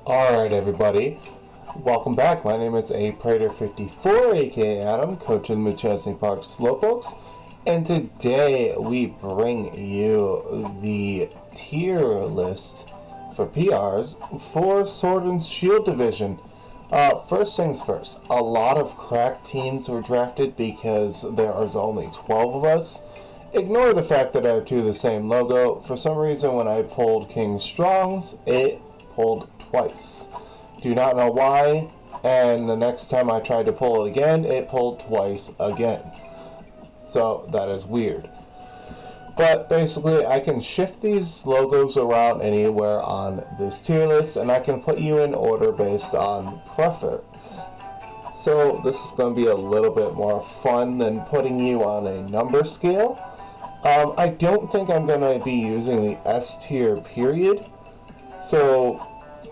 Alright everybody, welcome back. My name is Prater54 aka Adam, coach in the Chesney Park Slowpokes, and today we bring you the tier list for PRs for Sword and Shield Division. First things first, a lot of cracked teams were drafted because there is only 12 of us. Ignore the fact that I have two of the same logo. For some reason when I pulled King Strong's, it pulled twice. Do not know why, and the next time I tried to pull it again, it pulled twice again. So that is weird. But basically, I can shift these logos around anywhere on this tier list, and I can put you in order based on preference. So this is going to be a little bit more fun than putting you on a number scale. I don't think I'm going to be using the S tier period, so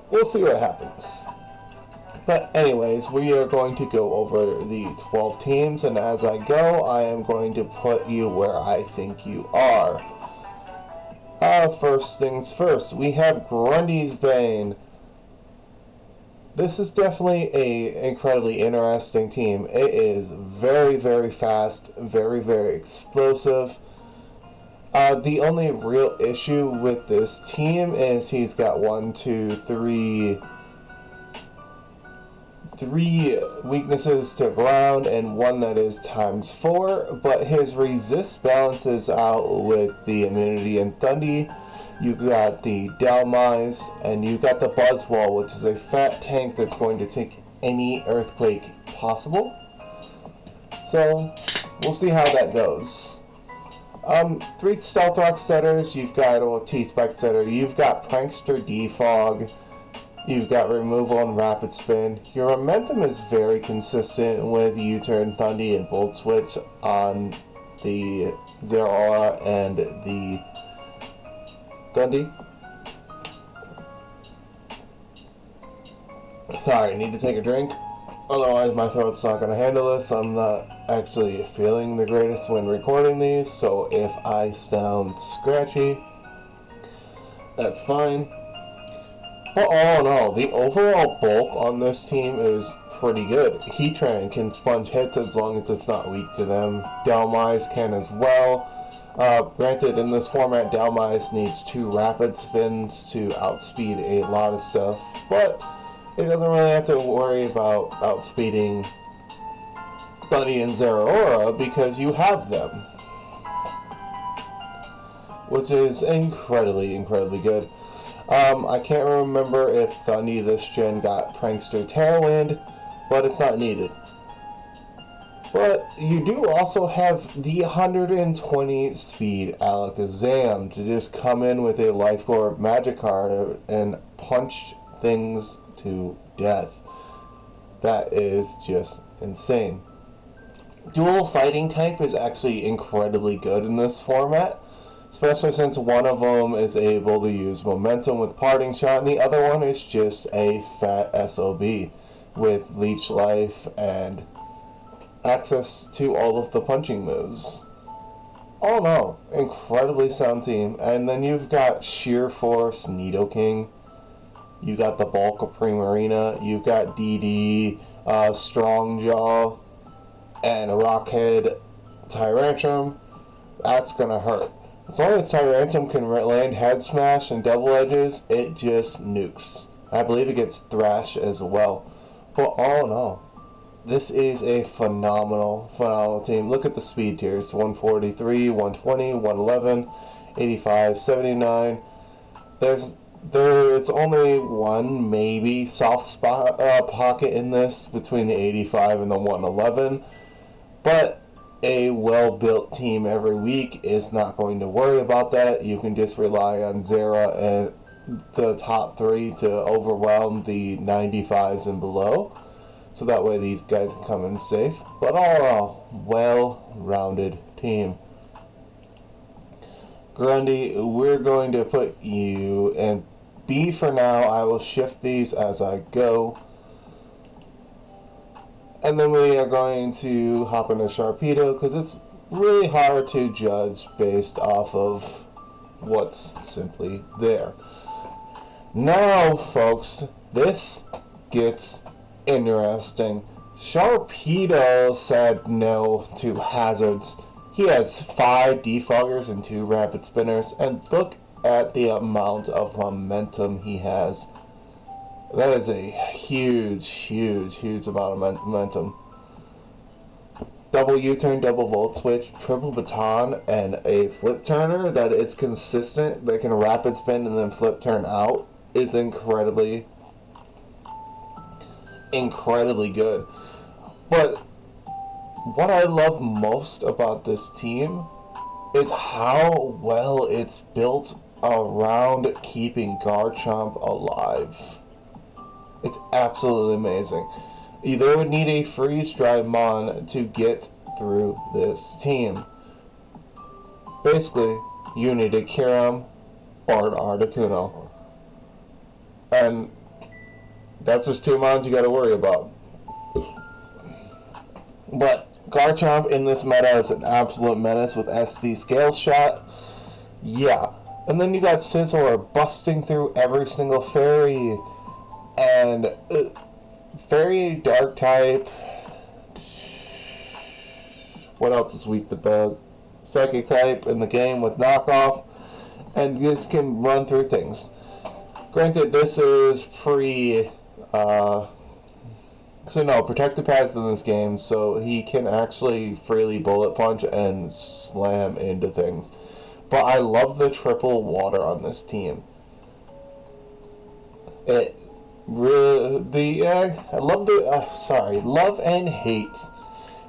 we'll see what happens. But anyways, we are going to go over the 12 teams, and as I go, I am going to put you where I think you are. First things first, we have Grundy's Bane. This is definitely an incredibly interesting team. It is very, very fast, very, very explosive. The only real issue with this team is he's got three weaknesses to ground and one that is ×4, but his resist balances out with the immunity and Thundy. You got the Dalmise, and you got the Buzzwall, which is a fat tank that's going to take any earthquake possible. So we'll see how that goes. 3 Stealth Rock setters, you've got T-Spec setter, you've got Prankster Defog, you've got Removal and Rapid Spin. Your momentum is very consistent with U-Turn, Thundy, and Volt Switch on the Zero Aura and the Thundy. Sorry, I need to take a drink. Otherwise my throat's not going to handle this. I'm not actually feeling the greatest when recording these, so if I sound scratchy, that's fine. But all in all, the overall bulk on this team is pretty good. Heatran can sponge hits as long as it's not weak to them. Dalmise can as well. Granted, in this format, Dalmise needs 2 rapid spins to outspeed a lot of stuff, but it doesn't really have to worry about outspeeding Thundy and Zeraora because you have them, which is incredibly, incredibly good. I can't remember if Thundy this gen got Prankster Tailwind, but it's not needed. But you do also have the 120 speed Alakazam to just come in with a Life Orb Magikarp and punch things to death. That is just insane. Dual fighting type is actually incredibly good in this format, especially since one of them is able to use momentum with Parting Shot and the other one is just a fat SOB with Leech Life and access to all of the punching moves. All in all, incredibly sound team. And then you've got Sheer Force Nidoking, you got the bulk of Primarina, you've got DD, Strongjaw, and Rockhead Tyrantrum. That's gonna hurt. As long as Tyrantrum can land Head Smash and Double Edges, it just nukes. I believe it gets Thrash as well. But all in all, this is a phenomenal, phenomenal team. Look at the speed tiers: 143, 120, 111, 85, 79. It's only one maybe soft spot pocket in this between the 85 and the 111, but a well-built team every week is not going to worry about that. You can just rely on Zera and the top 3 to overwhelm the 95s and below, so that way these guys can come in safe. But all in all, well-rounded team. Grundy, we're going to put you in B for now. I will shift these as I go. And then we are going to hop into Sharpedo because it's really hard to judge based off of what's simply there. Now, folks, this gets interesting. Sharpedo said no to hazards. He has 5 defoggers and 2 rapid spinners, and look at the amount of momentum he has. That is a huge, huge, huge amount of momentum. Double U-turn, double volt switch, triple baton, and a flip turner that is consistent, that can rapid spin and then flip turn out, is incredibly good. But what I love most about this team is how well it's built around keeping Garchomp alive. It's absolutely amazing. Either would need a freeze-dry Mon to get through this team. Basically, you need a Kyurem or an Articuno. And that's just 2 Mons you gotta worry about. But Garchomp in this meta is an absolute menace with SD Scale Shot. Yeah. And then you got Scizor busting through every single fairy. And Fairy Dark type. What else is weak to bug? Psychic type in the game with knockoff. And this can run through things. Granted, this is protective pads in this game, so he can actually freely bullet punch and slam into things. But I love the triple water on this team. It really, I love love and hate,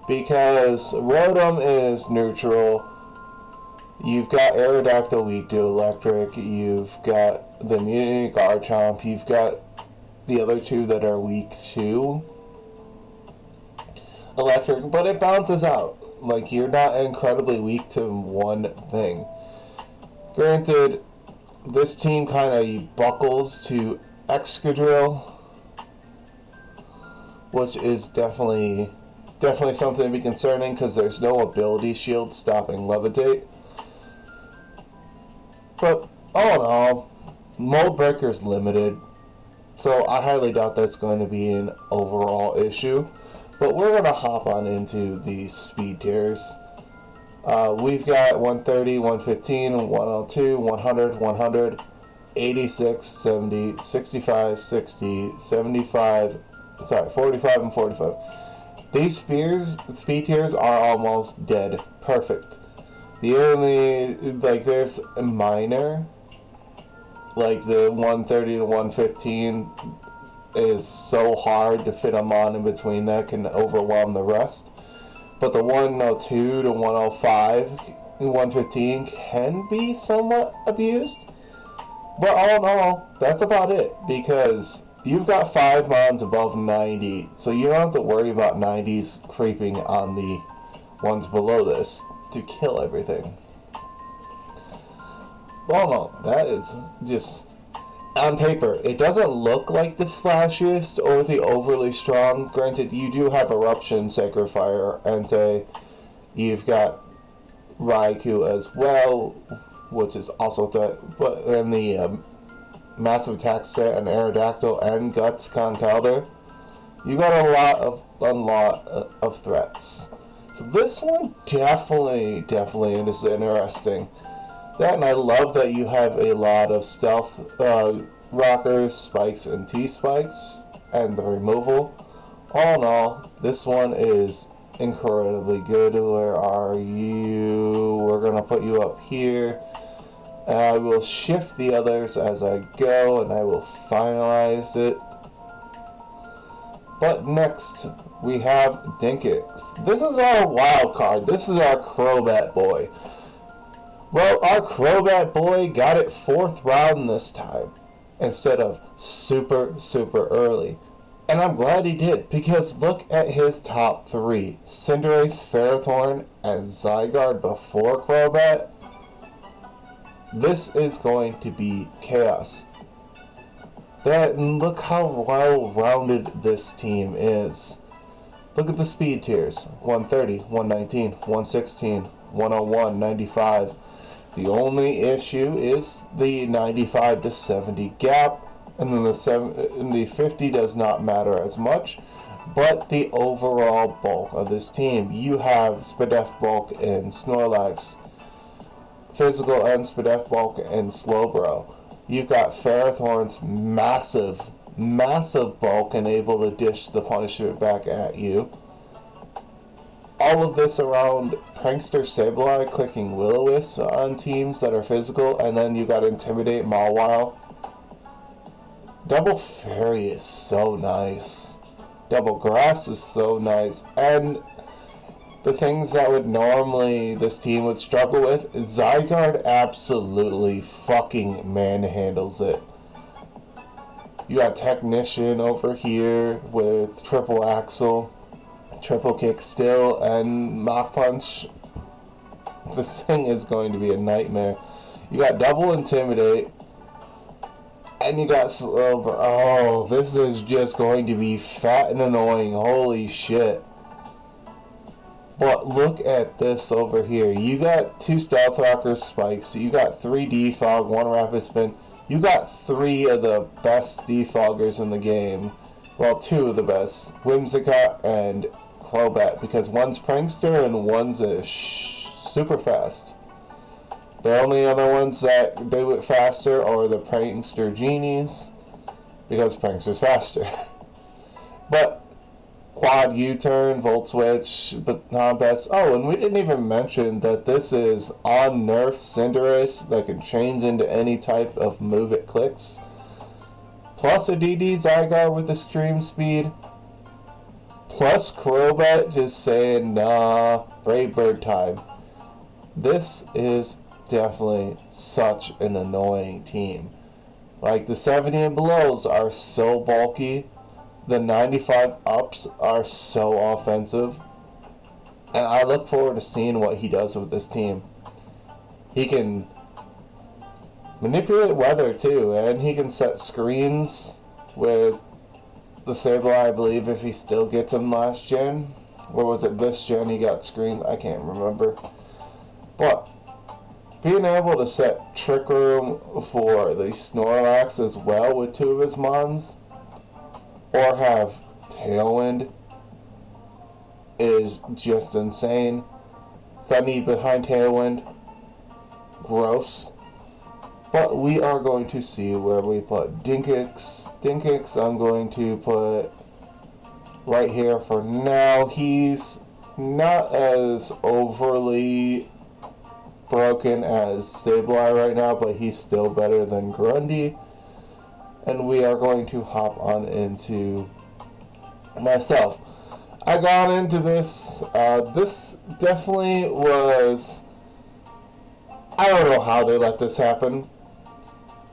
because Rotom is neutral. You've got Aerodactyl weak to electric. You've got the Immunity Garchomp. You've got the other 2 that are weak to electric, but it bounces out. Like, you're not incredibly weak to one thing. Granted, this team kind of buckles to Excadrill, which is definitely something to be concerning, because there's no ability shield stopping Levitate. But all in all, Mold Breaker's limited, so I highly doubt that's going to be an overall issue. But we're going to hop on into the speed tiers. We've got 130, 115, 102, 100, 100, 86, 70, 65, 60, 75, 45 and 45. These speed tiers are almost dead perfect. The only, there's a minor, like the 130 to 115 is so hard to fit them on in between that can overwhelm the rest. But the 102 to 105 and 115 can be somewhat abused. But all in all, that's about it, because you've got 5 Mons above 90, so you don't have to worry about 90s creeping on the ones below this to kill everything. Well, no, that is just, on paper, it doesn't look like the flashiest or the overly strong. Granted, you do have Eruption, Sacred Fire, Entei. You've got Raikou as well, which is also threat, but in the massive attack set and Aerodactyl and Guts Conkeldurr, you got a lot of threats. So this one definitely is interesting. That, and I love that you have a lot of stealth rockers, spikes, and T-spikes, and the removal. All in all, this one is incredibly good. Where are you? We're going to put you up here. And I will shift the others as I go, and I will finalize it. But next, we have Dinkix. This is our wild card. This is our Crobat boy. Well, our Crobat boy got it 4th round this time, instead of super early. And I'm glad he did, because look at his top 3. Cinderace, Ferrothorn, and Zygarde before Crobat. This is going to be chaos. Look how well-rounded this team is. Look at the speed tiers. 130, 119, 116, 101, 95. The only issue is the 95 to 70 gap. and then the 50 does not matter as much. But the overall bulk of this team, you have SPDF bulk and Snorlax, physical and SPDF bulk and Slowbro. You've got Ferrothorn's massive bulk and able to dish the punishment back at you. All of this around Prankster Sableye clicking Will-O-Wisp on teams that are physical, and then you got Intimidate Mawile. Double Fairy is so nice. Double Grass is so nice. And the things that would normally this team would struggle with, Zygarde absolutely fucking manhandles it. You got Technician over here with Triple Axle, Triple Kick Still, and Mach Punch. This thing is going to be a nightmare. You got Double Intimidate, and you got Slowbro. Oh, this is just going to be fat and annoying. Holy shit. But look at this over here. You got 2 Stealth Rocker Spikes. You got 3 Defog, 1 Rapid Spin. You got 3 of the best defoggers in the game. Well, 2 of the best. Whimsicott and Crobat. Because one's Prankster and one's a super fast. The only other ones that do it faster are the Prankster Genies. Because Prankster's faster. But Quad U-turn, Volt Switch, Baton Pass. Oh, and we didn't even mention that this is on Nerf Cinderace that can change into any type of move it clicks. Plus a DD Zygarde with extreme speed. Plus Crobat just saying, nah, Brave Bird time. This is definitely such an annoying team. Like, the 70 and belows are so bulky. The 95 ups are so offensive, and I look forward to seeing what he does with this team. He can manipulate weather too, and he can set screens with the Sableye, I believe, if he still gets them last gen. Or was it this gen he got screens? I can't remember. But being able to set Trick Room for the Snorlax as well with 2 of his mons, or have Tailwind, is just insane. Thunny behind Tailwind, gross. But we are going to see where we put Dinkix. Dinkix I'm going to put right here for now. He's not as overly broken as Sableye right now, but he's still better than Grundy. And we are going to hop on into myself. I got into this. This definitely was... I don't know how they let this happen.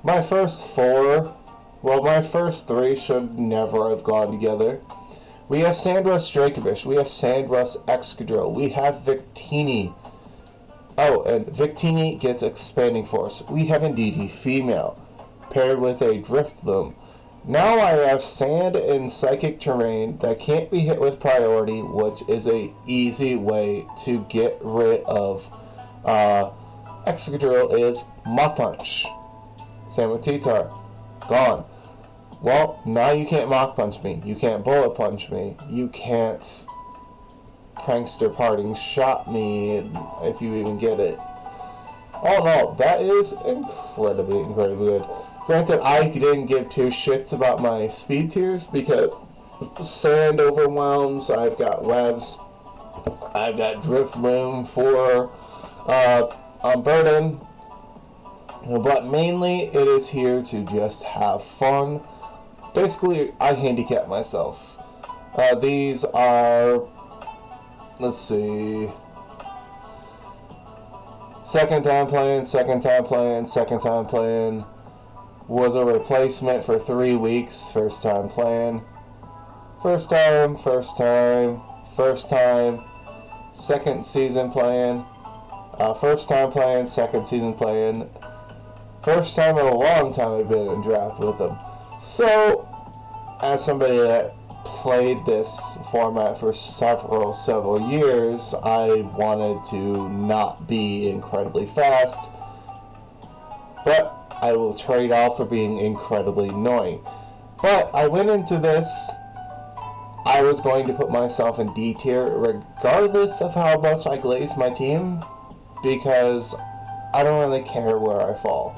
My first 4... Well, my first 3 should never have gone together. We have Sandrus Dracovish. We have Sandrus Excadrill. We have Victini. Oh, and Victini gets Expanding Force. We have Indeedee Female, paired with a Drifloon. Now I have Sand and Psychic Terrain that can't be hit with priority, which is a easy way to get rid of Excadrill is Mach Punch. Same with T-Tar. Gone. Well, now you can't Mach Punch me. You can't Bullet Punch me. You can't Prankster Parting Shot me, if you even get it. All in all, that is incredibly good. Granted, I didn't give 2 shits about my speed tiers because Sand overwhelms, I've got Webs, I've got Drifloon for Burden, but mainly it is here to just have fun. Basically, I handicap myself. These are, let's see, second time playing, was a replacement for 3 weeks, first time playing, first time, second season playing, first time playing, second season playing, first time in a long time I've been in draft with them. So, as somebody that played this format for several years, I wanted to not be incredibly fast, but I will trade off for being incredibly annoying. But I went into this, I was going to put myself in D tier regardless of how much I glaze my team, because I don't really care where I fall.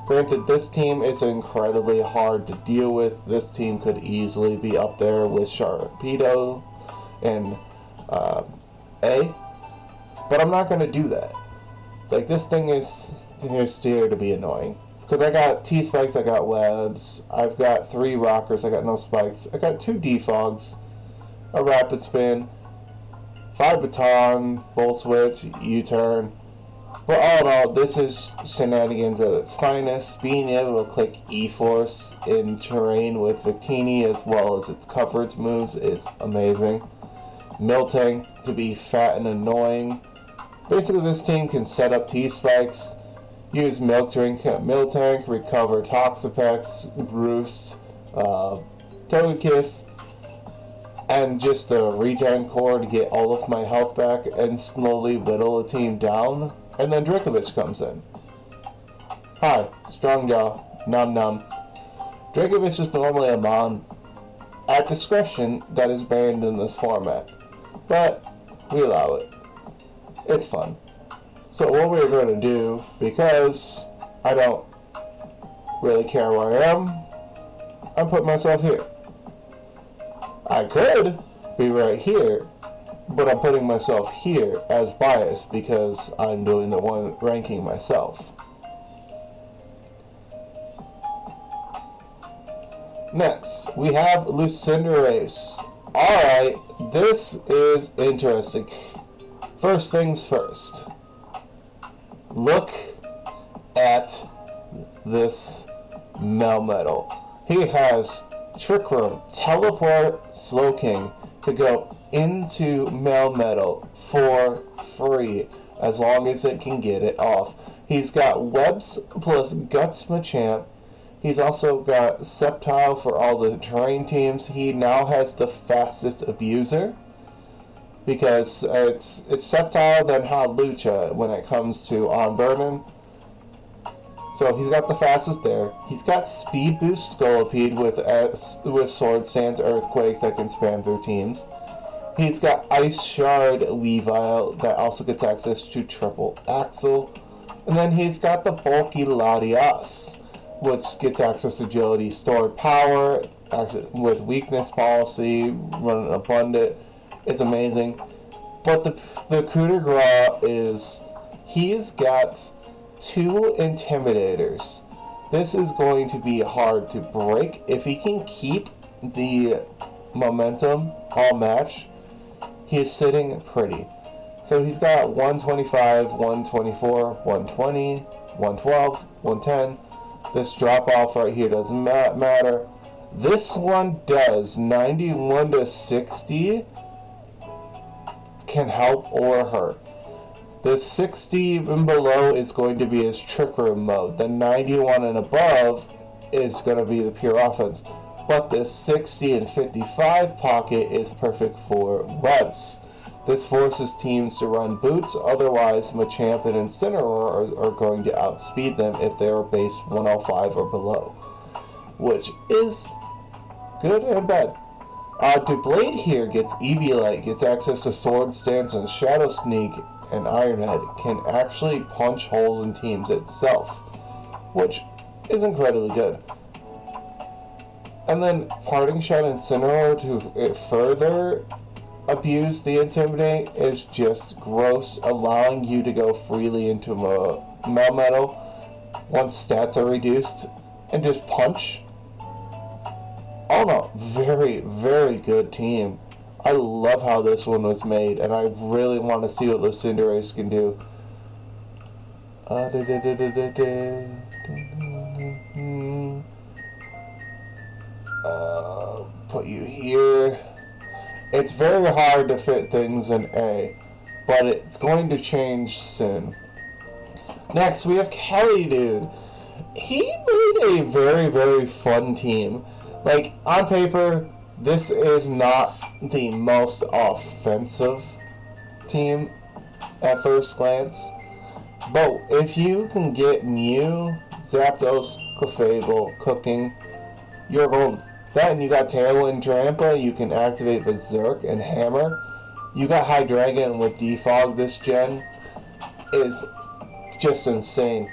Granted, this team is incredibly hard to deal with. This team could easily be up there with Sharpedo and A, but I'm not going to do that. Like, this thing is here to be annoying. Because I got T-Spikes, I got Webs, I've got 3 Rockers, I got no Spikes, I got 2 Defogs, a Rapid Spin, 5 Baton, Volt Switch, U-Turn. But all in all, this is shenanigans at its finest. Being able to click E-Force in terrain with Victini as well as its coverage moves is amazing. Miltank to be fat and annoying. Basically, this team can set up T-Spikes, use Miltank, recover Toxapex, Roost, Togekiss, and just a regen core to get all of my health back and slowly whittle a team down. And then Dracovic comes in. Hi, Strong Jaw, Num Num. Dracovic is normally a mon at discretion that is banned in this format, but we allow it. It's fun. So what we're going to do, because I don't really care where I am, I'm putting myself here. I could be right here, but I'm putting myself here as bias because I'm doing the one ranking myself. Next, we have Lucinderace. Alright, this is interesting. First things first. Look at this Melmetal. He has Trick Room, Teleport, Slowking to go into Melmetal for free as long as it can get it off. He's got Webs plus Guts Machamp. He's also got Sceptile for all the terrain teams. He now has the fastest Abuser, because it's Sceptile then Hawlucha when it comes to on burning. So he's got the fastest there. He's got Speed Boost Scolipede with Sword Stance Earthquake that can spam through teams. He's got Ice Shard Weavile that also gets access to Triple Axle. And then he's got the bulky Latias, which gets access to Agility, Stored Power, with Weakness Policy, running Abundant. It's amazing. But the coup de grace is he's got 2 Intimidators. This is going to be hard to break. If he can keep the momentum all match, he is sitting pretty. So he's got 125, 124, 120, 112, 110. This drop off right here doesn't matter. This one does. 91 to 60 can help or hurt. The 60 and below is going to be his Trick Room mode. The 91 and above is going to be the pure offense. But this 60 and 55 pocket is perfect for Webs. This forces teams to run boots, otherwise Machamp and Incineroar are going to outspeed them if they are base 105 or below, which is good and bad. Dublade here gets Eviolite, gets access to Sword Stance and Shadow Sneak, and Ironhead can actually punch holes in teams itself, which is incredibly good. And then Parting Shot Incineroar to further abuse the Intimidate is just gross, allowing you to go freely into Melmetal once stats are reduced and just punch. Oh no, very, very good team. I love how this one was made, and I really want to see what Lucinderace can do. Put you here. It's very hard to fit things in A, but it's going to change soon. Next, we have Kelly Dude. He made a very, very fun team. Like, on paper, this is not the most offensive team at first glance, but if you can get Mew, Zapdos, Clefable, Cooking, you're golden. That and you got Tailwind Trampa, you can activate Berserk and Hammer. You got Hydreigon with Defog this gen. It's just insane.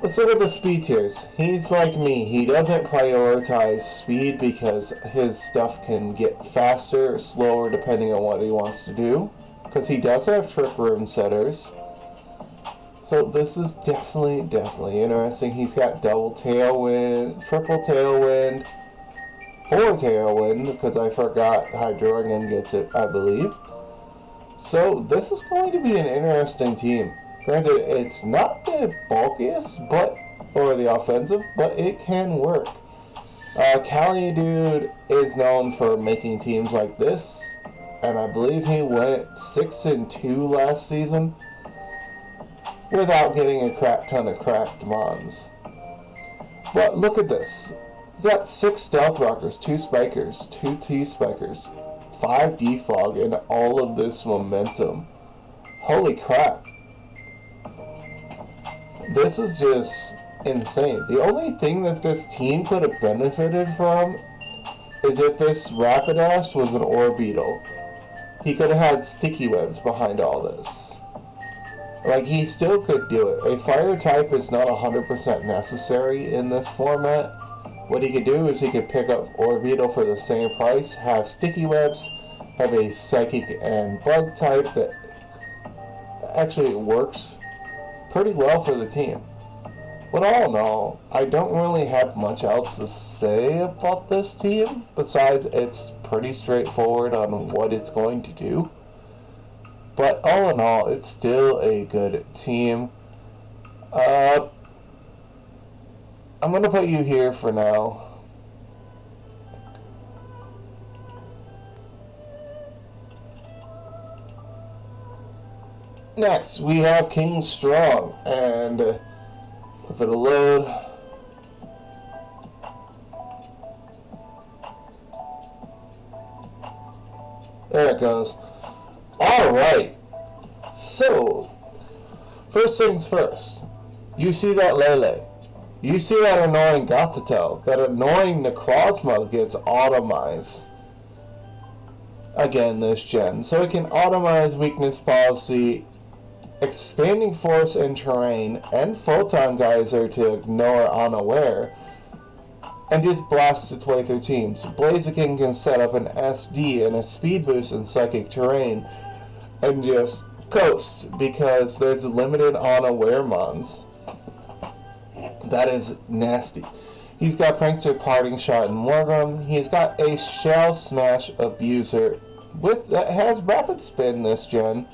Let's look at the speed tiers. He's like me. He doesn't prioritize speed because his stuff can get faster or slower depending on what he wants to do. Because he does have Trick Room setters. So this is definitely interesting. He's got double Tailwind, triple Tailwind, 4 Tailwind, because I forgot Hydreigon gets it, I believe. So this is going to be an interesting team. Granted, it's not the bulkiest, or the offensive, but it can work. Cali Dude is known for making teams like this, and I believe he went 6-2 last season without getting a crap ton of cracked mons. But look at this. You got 6 Stealth Rockers, 2 Spikers, 2 T-Spikers, 5 Defog, and all of this momentum. Holy crap. This is just insane. The only thing that this team could have benefited from is if this Rapidash was an Orbeetle. He could have had sticky webs behind all this. Like, he still could do it. A fire type is not 100% necessary in this format. What he could do is he could pick up Orbeetle for the same price, have sticky webs, have a psychic and bug type that actually works pretty well for the team. But all in all, I don't really have much else to say about this team, besides it's pretty straightforward on what it's going to do. But all in all, it's still a good team. I'm going to put you here for now. Next, we have King Strong, and if it'll load. There it goes. Alright, so, first things first, you see that Lele. You see that annoying Gothitelle. That annoying Necrozma gets automized again this gen. So it can automize Weakness Policy, Expanding Force and Terrain, and Photon Geyser to ignore Unaware, and just blast its way through teams. Blaziken can set up an SD and a speed boost in Psychic Terrain, and just coast, because there's limited Unaware mons. That is nasty. He's got Prankster, Parting Shot, and Morgrim. He's got a Shell Smash Abuser that has Rapid Spin this gen,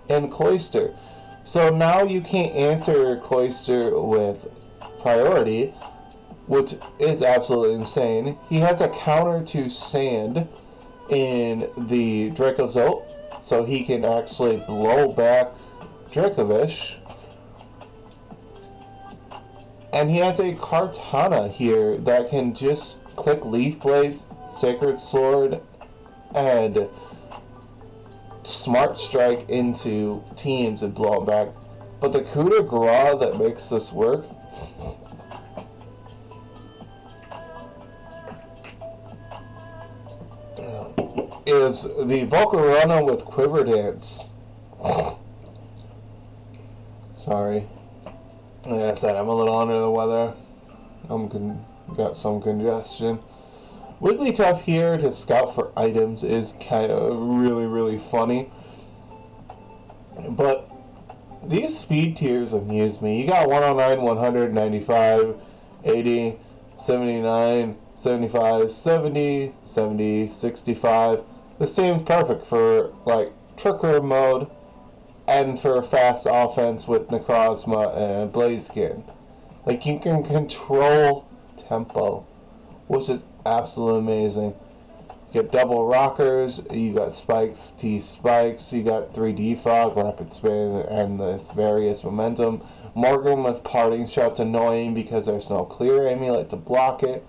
and Cloyster. So now you can't answer Cloyster with priority, which is absolutely insane. He has a counter to Sand in the Dracozolt, so he can actually blow back Dracovish. And he has a Kartana here that can just click Leaf Blades, Sacred Sword, and Smart Strike into teams and blow them back. But the coup de grace that makes this work is the Volcarona with Quiver Dance. Sorry. Like I said, I'm a little under the weather. Got some congestion. Wigglytuff here to scout for items is kind of really funny. But these speed tiers amuse me. You got 109, 100, 95, 80, 79, 75, 70, 70, 65. This team's perfect for like Trick Room mode and for fast offense with Necrozma and Blaziken. Like, you can control tempo, which is absolutely amazing. You got double rockers, you got spikes, T-spikes, you got 3D fog, rapid spin, and this various momentum. Morgrim with parting shots annoying because there's no clear amulet to block it.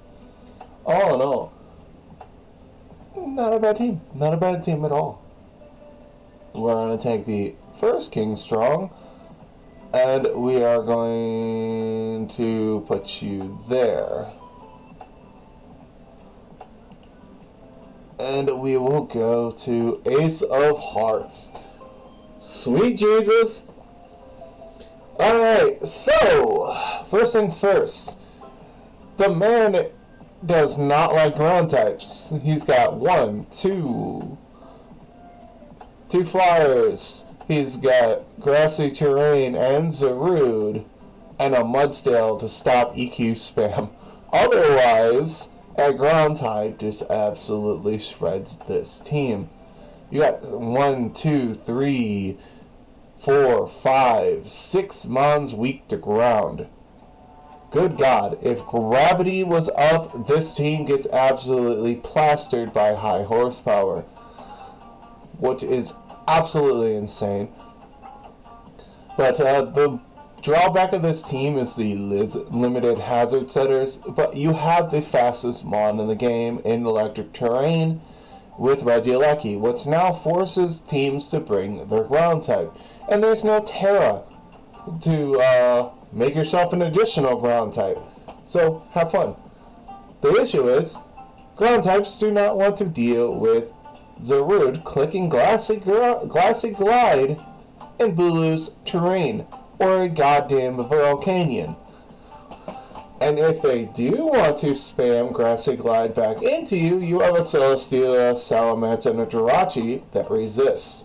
All in all, not a bad team. Not a bad team at all. We're going to take the first King Strong. And we are going to put you there. And we will go to Ace of Hearts. Sweet Jesus. Alright, so, first things first. The man does not like ground types. He's got two flyers. He's got grassy terrain and Zarude, and a Mudstale to stop EQ spam. Otherwise, a ground type just absolutely shreds this team. You got 1, 2, 3, 4, 5, 6 mons weak to ground. Good God, if gravity was up, this team gets absolutely plastered by high horsepower, which is absolutely insane. But the drawback of this team is the limited hazard setters, but you have the fastest mon in the game in electric terrain with Regieleki, which now forces teams to bring their ground type. And there's no Terra to make yourself an additional ground type. So have fun. The issue is, ground types do not want to deal with Zarude clicking Glassy Glide in Bulu's terrain, or a goddamn Volcanion. And if they do want to spam Grassy Glide back into you, you have a Celesteela, Salamence, and a Jirachi that resists.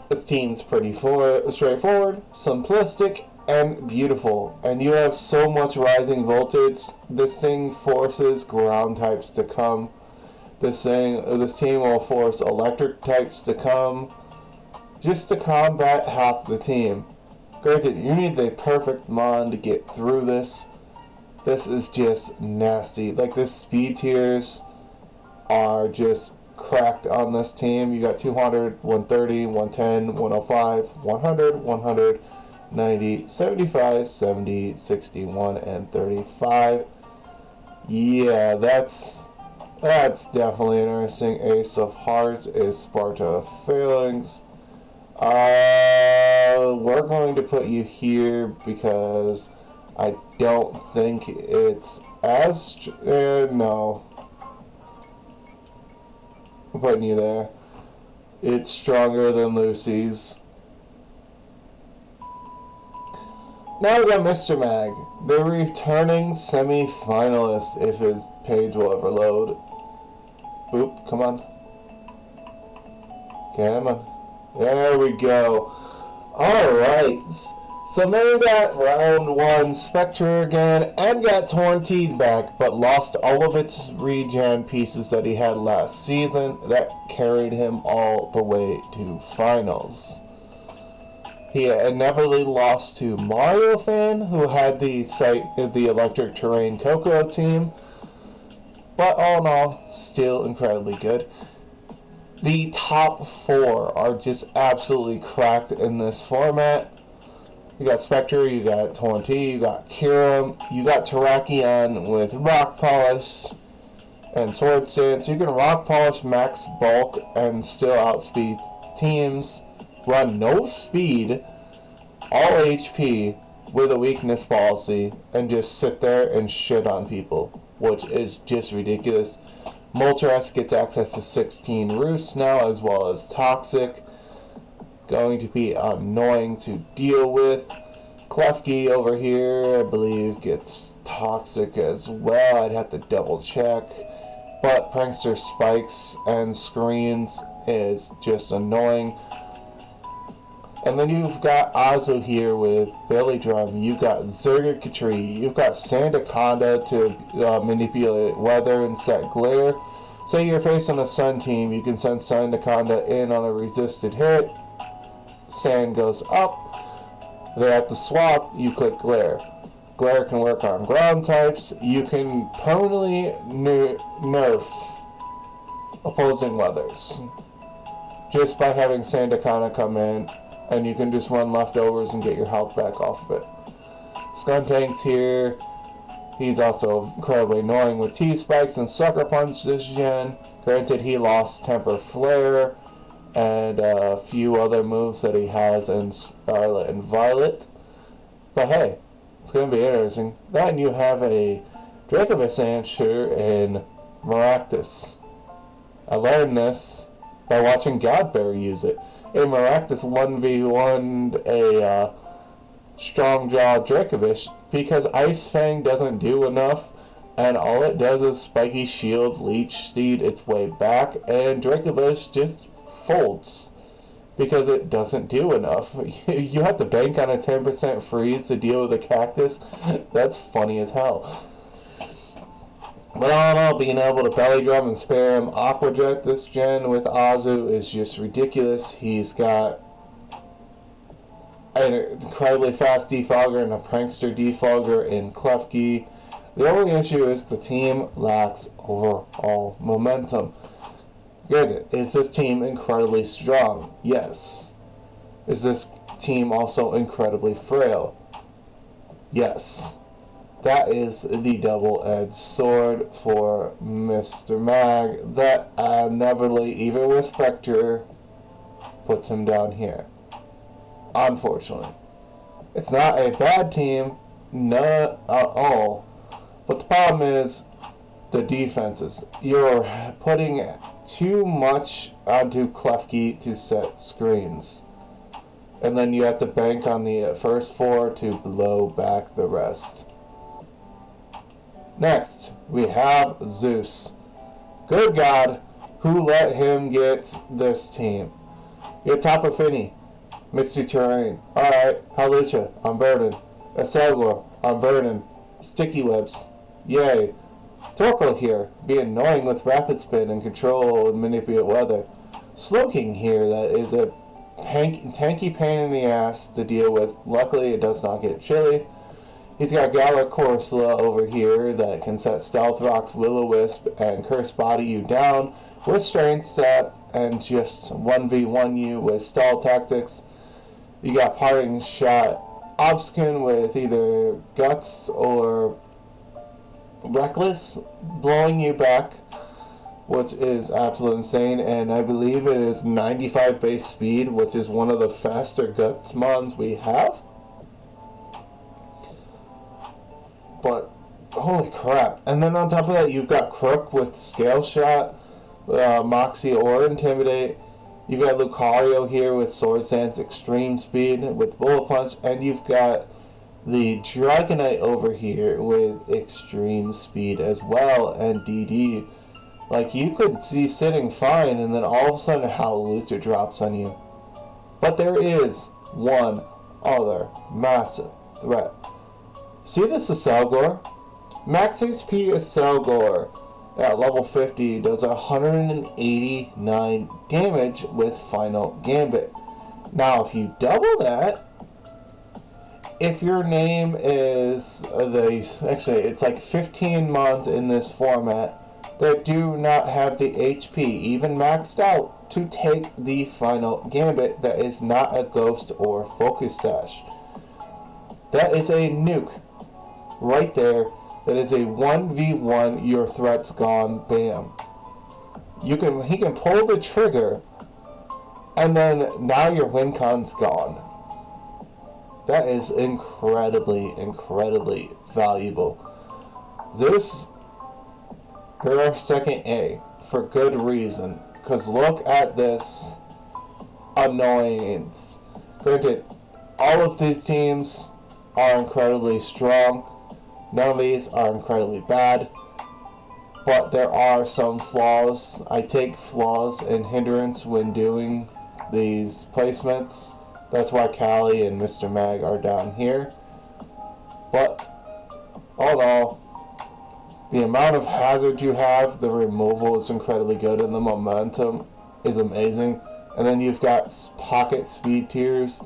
This team's pretty straightforward, simplistic, and beautiful. And you have so much rising voltage, this thing forces ground types to come. This team will force electric types to come, just to combat half the team. Granted, you need the perfect mon to get through this. This is just nasty. Like, the speed tiers are just cracked on this team. You got 200, 130, 110, 105, 100, 100, 90, 75, 70, 61, and 35. Yeah, that's definitely interesting. Ace of Hearts is Sparta of Phalanx. We're going to put you here because I don't think it's as... no. I'm putting you there. It's stronger than Lucy's. Now we got Mr. Mag, the returning semi-finalist, if his page will ever load. Boop, come on. Come on. There we go. Alright. So May got round 1 Spectre again, and got Torn Teeth back, but lost all of its regen pieces that he had last season. That carried him all the way to finals. He inevitably lost to Mario Fan, who had the Electric Terrain Coco team, but all in all, still incredibly good. The top 4 are just absolutely cracked in this format. You got Spectre, you got Torrenti, you got Kiram, you got Terrakion with Rock Polish and Sword Stance. You can Rock Polish max bulk and still outspeed teams. Run no speed, all HP, with a weakness policy, and just sit there and shit on people, which is just ridiculous. Moltres gets access to 16 roosts now, as well as Toxic. Going to be annoying to deal with. Klefki over here, I believe, gets Toxic as well. I'd have to double check. But Prankster Spikes and Screens is just annoying. And then you've got Azu here with Belly Drum. You've got Zergakatri. You've got Sandaconda to manipulate weather and set glare. Say you're facing a Sun team, you can send Sandaconda in on a resisted hit. Sand goes up. They have to swap. You click Glare. Glare can work on ground types. You can permanently nerf opposing weathers just by having Sandaconda come in. And you can just run leftovers and get your health back off of it. Skuntank's here. He's also incredibly annoying with T-Spikes and Sucker Punch this gen. Granted, he lost Temper Flare and a few other moves that he has in Scarlet and Violet. But hey, it's going to be interesting. Then you have a Dracovish answer in Maractus. I learned this by watching Godberry use it. In Maractus 1v1 a Strong Jaw Dracovish because Ice Fang doesn't do enough, and all it does is Spiky Shield Leech Seed its way back, and Dracovish just folds because it doesn't do enough. You have to bank on a 10% freeze to deal with a cactus. That's funny as hell. But all in all, being able to belly drum and spam Aqua Jet this gen with Azu is just ridiculous. He's got an incredibly fast defogger and a prankster defogger in Klefki. The only issue is the team lacks overall momentum. Good. Is this team incredibly strong? Yes. Is this team also incredibly frail? Yes. That is the double-edged sword for Mr. Mag that Neverly, even with Spectre, puts him down here. Unfortunately. It's not a bad team, not at all. But the problem is the defenses. You're putting too much onto Klefki to set screens. And then you have to bank on the first 4 to blow back the rest. Next, we have Zeus. Good God, who let him get this team? You have Tapu Fini, Misty Terrain. Alright, Hawlucha, I'm burning. Accelgor, I'm burning. Sticky Webs, yay. Torkoal here, be annoying with Rapid Spin and control and manipulate weather. Slowking here, that is a tanky pain in the ass to deal with. Luckily, it does not get chilly. He's got Galar Corsola over here that can set Stealth Rocks, Will-O-Wisp, and Curse Body you down with Strength Stat and just 1v1 you with Stall Tactics. You got Parting Shot Obscene with either Guts or Reckless blowing you back, which is absolutely insane, and I believe it is 95 base speed, which is one of the faster Guts mons we have. But holy crap. And then on top of that, you've got Crook with Scale Shot, Moxie or Intimidate. You've got Lucario here with Sword Stance Extreme Speed with Bullet Punch, and you've got the Dragonite over here with Extreme Speed as well, and DD. Like, you could see sitting fine, and then all of a sudden Hawlucha drops on you. But there is one other massive threat. See this Accelgor? Max HP Accelgor at level 50 does 189 damage with Final Gambit. Now if you double that, if your name is actually it's like 15 mons in this format that do not have the HP even maxed out to take the Final Gambit that is not a Ghost or Focus Sash. That is a nuke right there. That is a 1v1, your threat's gone, bam. He can pull the trigger, and then now your win con's gone. That is incredibly, incredibly valuable. Zeus, they're second A, for good reason. Because look at this annoyance. Granted, all of these teams are incredibly strong. None of these are incredibly bad, but there are some flaws. I take flaws and hindrance when doing these placements. That's why Callie and Mr. Mag are down here. But all in all, the amount of hazard you have, the removal is incredibly good, and the momentum is amazing. And then you've got pocket speed tiers.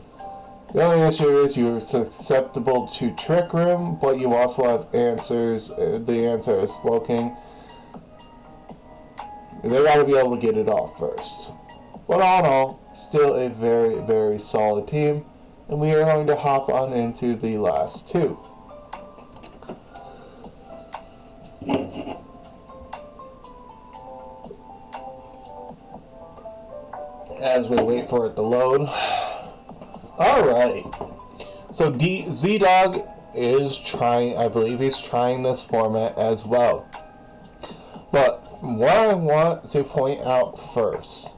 The only issue is you're susceptible to Trick Room, but you also have answers. The answer is Slowking. They gotta be able to get it off first. But all in all, still a very, very solid team. And we are going to hop on into the last two. as we wait for it to load. Alright. So Z-Dog is trying, I believe he's trying this format as well. But what I want to point out first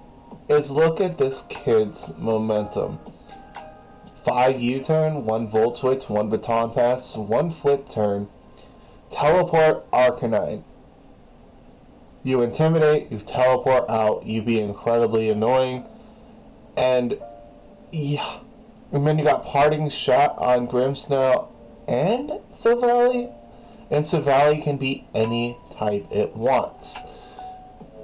is look at this kid's momentum. 5 U-turn, 1 Volt Switch, 1 Baton Pass, 1 Flip Turn, Teleport, Arcanine. You intimidate, you teleport out, you be incredibly annoying, and yeah. And then you got Parting Shot on Grimmsnarl and Silvally, and Silvally can be any type it wants.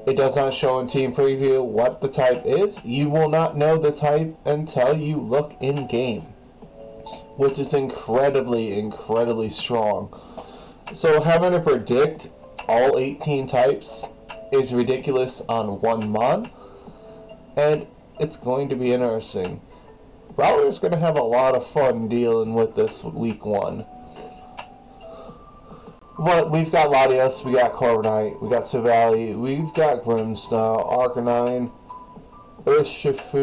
It does not show in Team Preview what the type is. You will not know the type until you look in game, which is incredibly, incredibly strong. So having to predict all 18 types is ridiculous on one mon, and it's going to be interesting. Rowler's going to have a lot of fun dealing with this week 1. But we've got Latios, we got Corviknight, we got Silvally, we've got Grimmsnarl, Arcanine, Urshifu,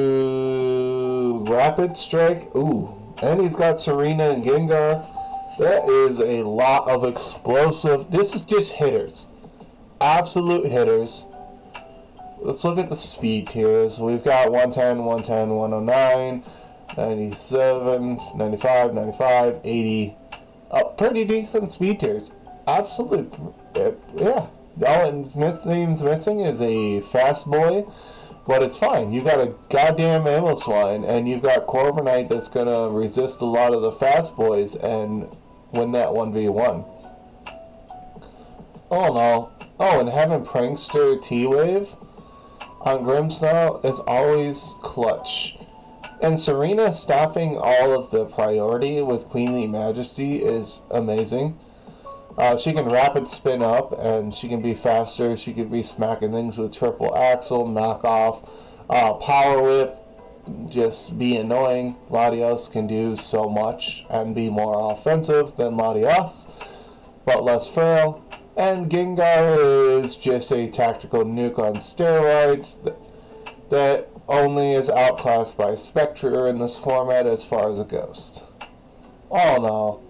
Rapid Strike, ooh, and he's got Serena and Gengar. That is a lot of explosive. This is just hitters. Absolute hitters. Let's look at the speed tiers. We've got 110, 110, 109, 97, 95, 95, 80. Pretty decent speed tiers. Absolute, yeah. All it seems missing is a fast boy, but it's fine. You got a goddamn Swine, and you've got Corviknight that's gonna resist a lot of the fast boys and win that 1v1. Oh no. Oh, and having Prankster T-Wave on Grimmsnarl is always clutch. And Serena stopping all of the priority with Queenly Majesty is amazing. She can rapid spin up, and she can be faster. She can be smacking things with triple axle, knockoff, power whip, just be annoying. Latios can do so much and be more offensive than Latios, but less frail. And Gengar is just a tactical nuke on steroids that only is outclassed by Spectre in this format as far as it goes. All in all,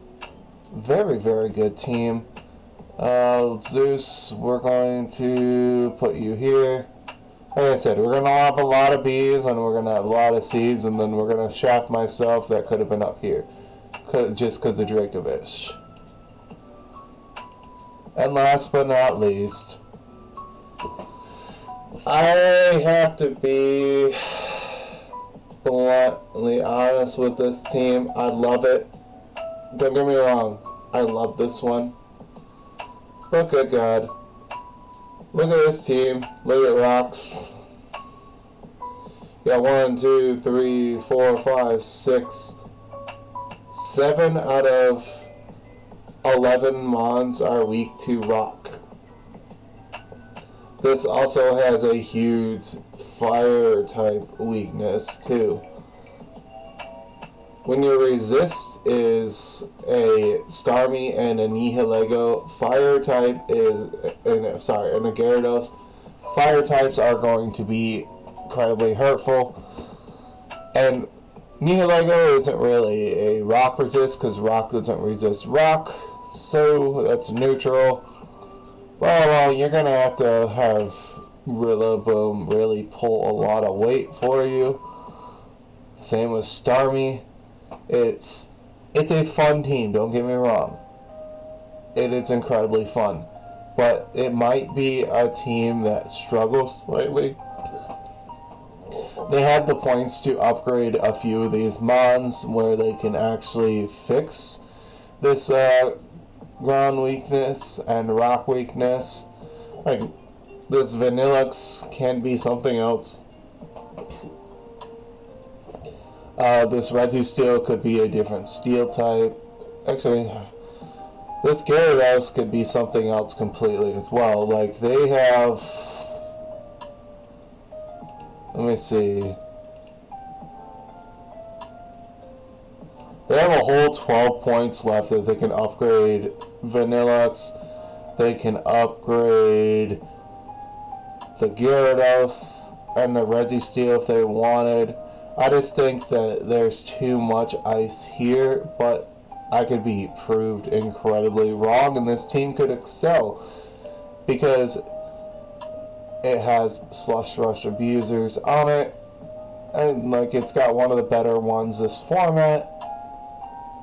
very, very good team. Zeus, we're going to put you here. Like I said, we're going to have a lot of B's and we're going to have a lot of C's, and then we're going to shaft myself that could have been up here. Just because of Dracovish. And last but not least, I have to be bluntly honest with this team. I love it. Don't get me wrong, I love this one. But good God, look at this team. Look at Rocks. You got 1, 2, 3, 4, 5, 6, 7 out of 11 mons are weak to rock. This also has a huge fire type weakness too. When your resist is a Starmie and a Nihilego, fire type is, and a Gyarados, fire types are going to be incredibly hurtful. And Nihilego isn't really a rock resist because rock doesn't resist rock, so that's neutral. Well, you're gonna have to have Rillaboom really pull a lot of weight for you. Same with Starmie. It's a fun team, don't get me wrong. It is incredibly fun. But it might be a team that struggles slightly. They have the points to upgrade a few of these mons where they can actually fix this ground weakness and rock weakness. Like, this Vanillux can be something else. This Registeel could be a different steel type. Actually, this Gyarados could be something else completely as well. Like, they have... Let me see. They have a whole 12 points left that they can upgrade Vanillux. They can upgrade the Gyarados. and the Reggie Steel if they wanted. I just think that there's too much ice here, but I could be proved incredibly wrong, and this team could excel because it has Slush Rush Abusers on it, and like it's got one of the better ones this format.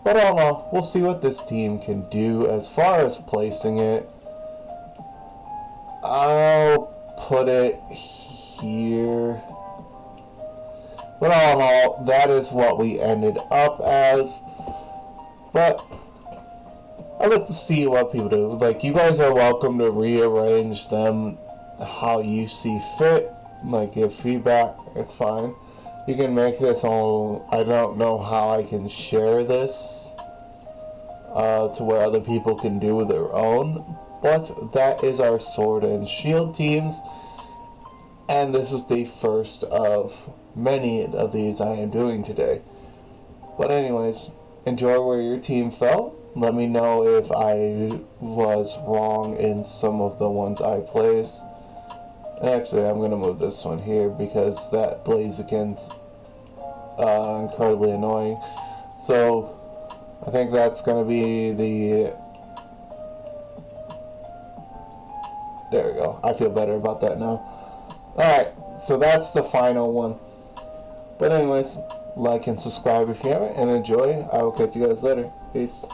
But I don't know, we'll see what this team can do. As far as placing it, I'll put it here. But all in all, that is what we ended up as. But I'd like to see what people do. Like, you guys are welcome to rearrange them how you see fit. Like, give feedback, it's fine. You can make this all. I don't know how I can share this to where other people can do their own. But that is our Sword and Shield teams. And this is the first of many of these I am doing today. But anyways, enjoy where your team fell. Let me know if I was wrong in some of the ones I placed. Actually, I'm going to move this one here because that Blaziken's incredibly annoying. So, I think that's going to be the... There we go. I feel better about that now. Alright, so that's the final one. But anyways, like and subscribe if you haven't, and enjoy. I will catch you guys later. Peace.